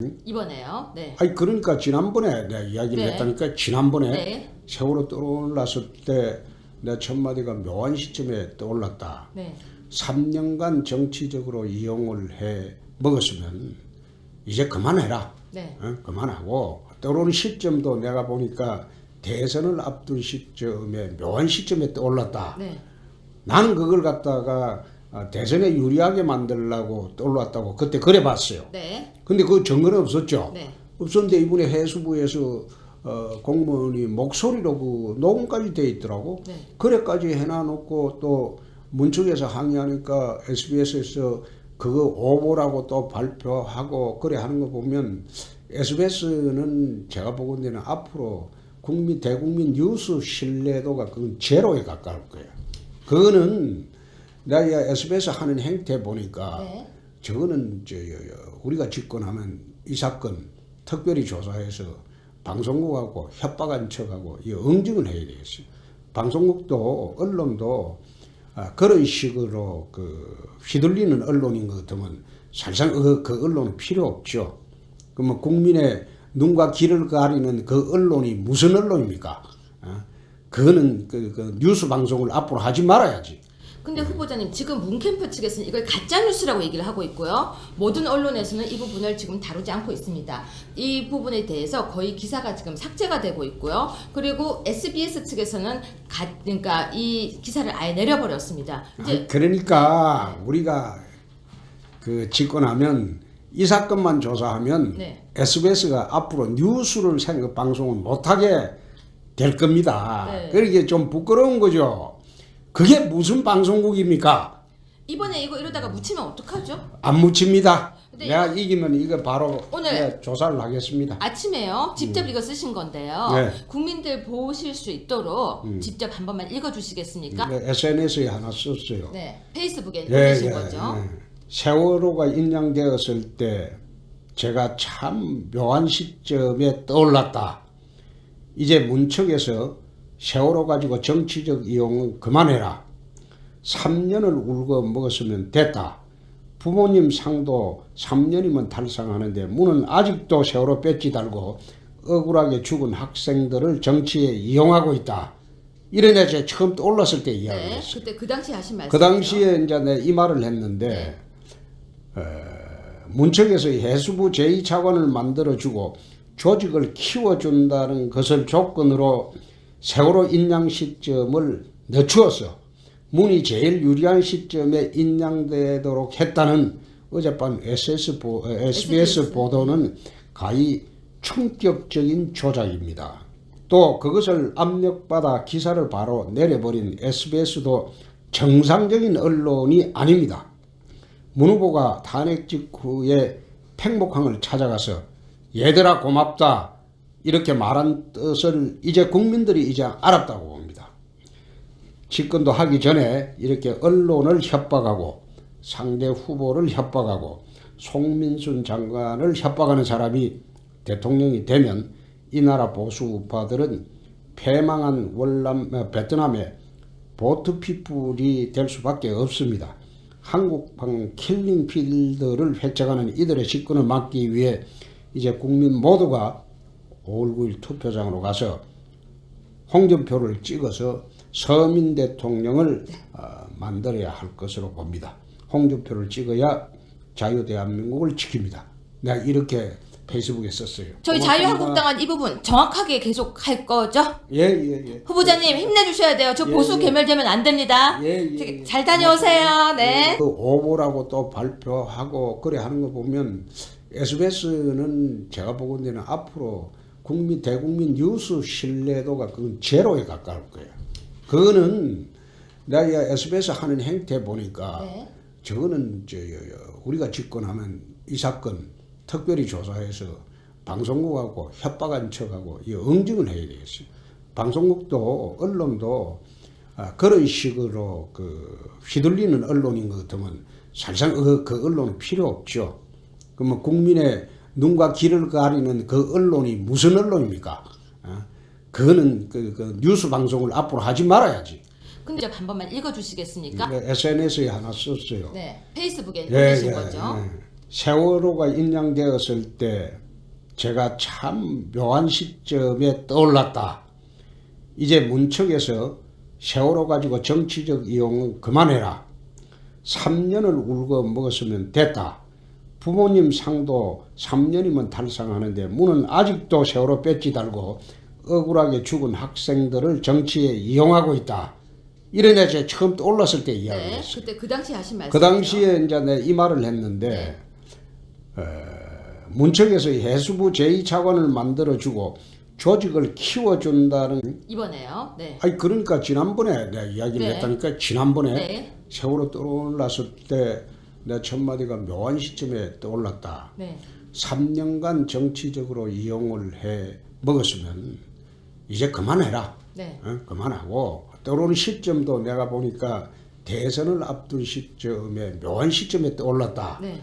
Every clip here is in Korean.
이번에요. 네. 아니 그러니까 지난번에 내가 이야기를 네. 했다니까 지난번에 네. 세월호 떠올랐을 때 내 첫 마디가 묘한 시점에 떠올랐다. 네. 3년간 정치적으로 이용을 해 먹었으면 이제 그만해라. 네. 그만하고 떠오르는 시점도 내가 보니까 대선을 앞둔 시점에 묘한 시점에 떠올랐다. 네. 나는 그걸 갖다가 대선에 유리하게 만들려고 떠올랐다고 그때 그래 봤어요. 네. 근데 그 증거는 없었죠. 네. 없었는데 이번에 해수부에서 공무원이 목소리로 그 녹음까지 돼 있더라고. 네. 그래까지 해놔놓고 또 문쪽에서 항의하니까 SBS에서 그거 오보라고 또 발표하고 그래 하는 거 보면 SBS는 제가 보건대는 앞으로 대국민 뉴스 신뢰도가 그건 제로에 가까울 거예요. 그거는 내가 SBS 하는 행태 보니까 네. 저거는 우리가 집권하면 이 사건 특별히 조사해서 방송국하고 협박한 척하고 이 응징을 해야 되겠어요. 방송국도 언론도 그런 식으로 휘둘리는 언론인 것 같으면 사실상 그 언론은 필요 없죠. 그러면 국민의 눈과 귀를 가리는 그 언론이 무슨 언론입니까? 그거는 그 뉴스 방송을 앞으로 하지 말아야지. 근데 후보자님 지금 문캠프 측에서는 이걸 가짜뉴스라고 얘기를 하고 있고요. 모든 언론에서는 이 부분을 지금 다루지 않고 있습니다. 이 부분에 대해서 거의 기사가 지금 삭제가 되고 있고요. 그리고 SBS 측에서는 그러니까 이 기사를 아예 내려버렸습니다. 이제 그러니까 우리가 그 집권하면 이 사건만 조사하면 네. SBS가 앞으로 뉴스를 방송을 못하게 될 겁니다. 네. 그러게 좀 부끄러운 거죠. 그게 무슨 방송국입니까? 이번에 이러다가 묻히면 어떡하죠? 안 묻힙니다. 근데 내가 이기면 이거 바로 오늘 조사를 하겠습니다. 아침에요. 직접 이거 쓰신 건데요. 네. 국민들 보실 수 있도록 직접 한 번만 읽어주시겠습니까? SNS에 하나 썼어요. 네. 페이스북에 올리신 거죠. 세월호가 인양되었을 때 제가 참 묘한 시점에 떠올랐다. 이제 문척에서 세월호 가지고 정치적 이용은 그만해라. 3년을 울고 먹었으면 됐다. 부모님 상도 3년이면 달성하는데 문은 아직도 세월호 배지 달고 억울하게 죽은 학생들을 정치에 이용하고 있다. 이런 애 처음 떠올랐을 때 이야기를 네. 했어요. 그때 그 당시에 하신 말씀. 그 당시에 이제 내가 이 말을 했는데 문척에서 해수부 제2차관을 만들어주고 조직을 키워준다는 것을 조건으로 세월호 인양 시점을 늦추어서 문이 제일 유리한 시점에 인양되도록 했다는 어젯밤 SBS 보도는 가히 충격적인 조작입니다. 또 그것을 압력받아 기사를 바로 내려버린 SBS도 정상적인 언론이 아닙니다. 문 후보가 탄핵 직후에 팽목항을 찾아가서 얘들아 고맙다 이렇게 말한 뜻을 이제 국민들이 이제 알았다고 봅니다. 집권도 하기 전에 이렇게 언론을 협박하고 상대 후보를 협박하고 송민순 장관을 협박하는 사람이 대통령이 되면 이 나라 보수 우파들은 패망한 베트남의 보트피플이 될 수밖에 없습니다. 한국판 킬링필드를 회책하는 이들의 집권을 막기 위해 이제 국민 모두가 5월 9일 투표장으로 가서 홍준표를 찍어서 서민 대통령을 만들어야 할 것으로 봅니다. 홍준표를 찍어야 자유대한민국을 지킵니다. 내가 이렇게 페이스북에 썼어요. 저희 자유한국당은 이 부분 정확하게 계속 할 거죠? 예. 후보자님 힘내주셔야 돼요. 저 보수 괴멸되면 안 됩니다. 잘 다녀오세요. 네. 그 오보라고 또 발표하고 그래 하는 거 보면 SBS는 제가 보건대는 앞으로 대국민 뉴스 신뢰도가 그건 제로에 가까울 거예요. 그거는 내가 SBS 하는 행태 보니까 네. 저거는 우리가 집권하면 이 사건 특별히 조사해서 방송국하고 협박한 척하고 이 응징을 해야 되겠어요. 방송국도 언론도 그런 식으로 휘둘리는 언론인 것 같으면 사실상 그 언론은 필요 없죠. 그러면 국민의 눈과 귀를 가리는 그 언론이 무슨 언론입니까? 그거는 그 뉴스 방송을 앞으로 하지 말아야지. 근데 한 번만 읽어주시겠습니까? SNS에 하나 썼어요. 네. 페이스북에 올리신 거죠. 세월호가 인양되었을 때 제가 참 묘한 시점에 떠올랐다. 이제 문척에서 세월호 가지고 정치적 이용은 그만해라. 3년을 울고 먹었으면 됐다. 부모님 상도 3년이면 달성하는데 문은 아직도 세월호 배지 달고 억울하게 죽은 학생들을 정치에 이용하고 있다. 이런 데 제가 처음 떠올랐을 때 이야기를 네, 했어요. 그때 그 당시 하신 말씀. 그 당시에 이제 내가 이 말을 했는데 문척에서 해수부 제2차관을 만들어주고 조직을 키워준다는 이번에요. 네. 아니 그러니까 지난번에 내가 이야기를 네. 했다니까 지난번에 네. 세월호 떠올랐을 때 내 첫마디가 묘한 시점에 떠올랐다. 네. 3년간 정치적으로 이용을 해 먹었으면 이제 그만해라. 네. 그만하고 떠오르는 시점도 내가 보니까 대선을 앞둔 시점에 묘한 시점에 떠올랐다. 네.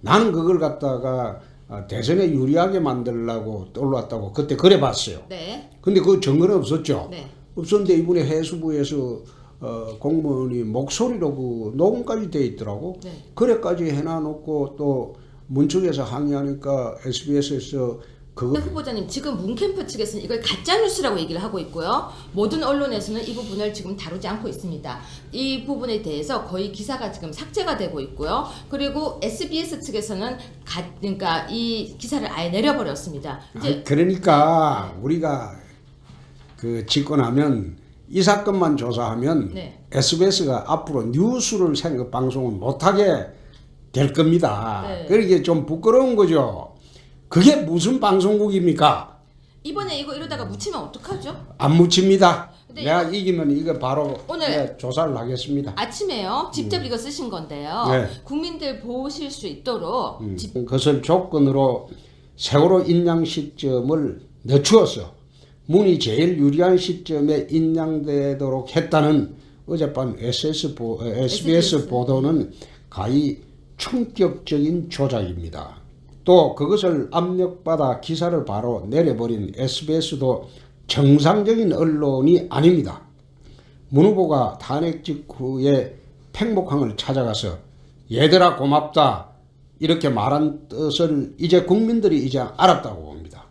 나는 그걸 갖다가 대선에 유리하게 만들려고 떠올랐다고 그때 그래 봤어요. 네. 근데 그 증거는 없었죠. 네. 없었는데 이번에 해수부에서 공무원이 목소리로 그 녹음까지 돼 있더라고. 네. 그래까지 해놔놓고 또 문쪽에서 항의하니까 SBS에서 그거 후보자님, 지금 문캠프 측에서는 이걸 가짜뉴스라고 얘기를 하고 있고요. 모든 언론에서는 이 부분을 지금 다루지 않고 있습니다. 이 부분에 대해서 거의 기사가 지금 삭제가 되고 있고요. 그리고 SBS 측에서는 그러니까 이 기사를 아예 내려버렸습니다. 이제 그러니까 우리가 그 집권하면 이 사건만 조사하면 네. SBS가 앞으로 뉴스를 방송을 못하게 될 겁니다. 네. 그러게 좀 부끄러운 거죠. 그게 무슨 방송국입니까? 이번에 이거 이러다가 묻히면 어떡하죠? 안 묻힙니다. 근데 내가 이기면 이거 바로 오늘 내가 조사를 하겠습니다. 아침에요. 직접 이거 쓰신 건데요. 네. 국민들 보실 수 있도록 그것을 조건으로 세월호 인양 시점을 늦추어서 문이 제일 유리한 시점에 인양되도록 했다는 어젯밤 SBS 보도는 가히 충격적인 조작입니다. 또 그것을 압력받아 기사를 바로 내려버린 SBS도 정상적인 언론이 아닙니다. 문 후보가 탄핵 직후에 팽목항을 찾아가서 얘들아 고맙다 이렇게 말한 뜻을 이제 국민들이 이제 알았다고 봅니다.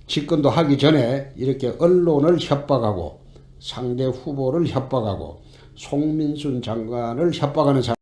집권도 하기 전에 이렇게 언론을 협박하고 상대 후보를 협박하고 송민순 장관을 협박하는 사람